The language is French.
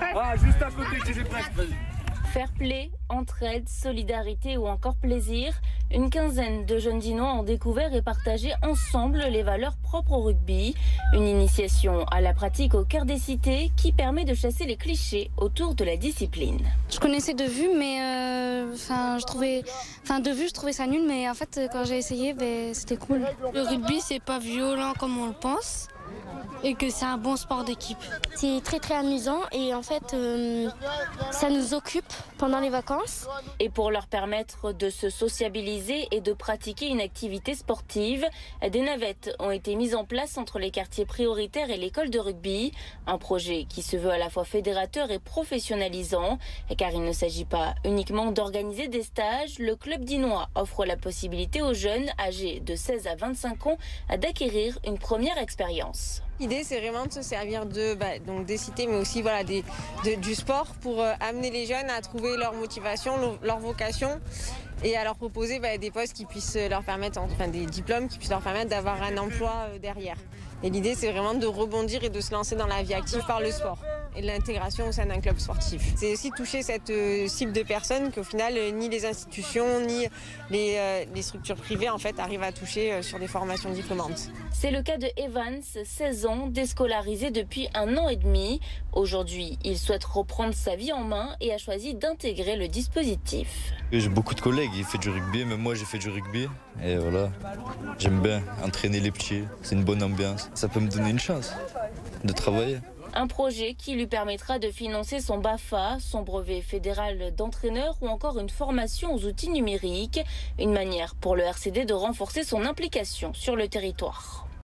Ah, juste à côté, j'ai presque, vas-y. Fair play, entraide, solidarité ou encore plaisir, une quinzaine de jeunes Dinois ont découvert et partagé ensemble les valeurs propres au rugby. Une initiation à la pratique au cœur des cités qui permet de chasser les clichés autour de la discipline. Je connaissais de vue, mais je trouvais ça nul, mais en fait quand j'ai essayé, c'était cool. Le rugby, c'est pas violent comme on le pense. Et que c'est un bon sport d'équipe. C'est très très amusant et en fait ça nous occupe pendant les vacances. Et pour leur permettre de se sociabiliser et de pratiquer une activité sportive, des navettes ont été mises en place entre les quartiers prioritaires et l'école de rugby. Un projet qui se veut à la fois fédérateur et professionnalisant. Car il ne s'agit pas uniquement d'organiser des stages, le club dinois offre la possibilité aux jeunes âgés de 16 à 25 ans d'acquérir une première expérience. L'idée, c'est vraiment de se servir donc des cités, mais aussi du sport pour amener les jeunes à trouver leur motivation, leur vocation et à leur proposer des postes qui puissent leur permettre, des diplômes qui puissent leur permettre d'avoir un emploi derrière. Et l'idée, c'est vraiment de rebondir et de se lancer dans la vie active par le sport et de l'intégration au sein d'un club sportif. C'est aussi toucher cette cible de personnes qu'au final, ni les institutions, ni les structures privées arrivent à toucher sur des formations diplômantes. C'est le cas de Evans, 16 ans, déscolarisé depuis 1 an et demi. Aujourd'hui, il souhaite reprendre sa vie en main et a choisi d'intégrer le dispositif. J'ai beaucoup de collègues, ils font du rugby, même moi j'ai fait du rugby. Et voilà, j'aime bien entraîner les petits, c'est une bonne ambiance. Ça peut me donner une chance de travailler. Un projet qui lui permettra de financer son BAFA, son brevet fédéral d'entraîneur ou encore une formation aux outils numériques. Une manière pour le RCD de renforcer son implication sur le territoire.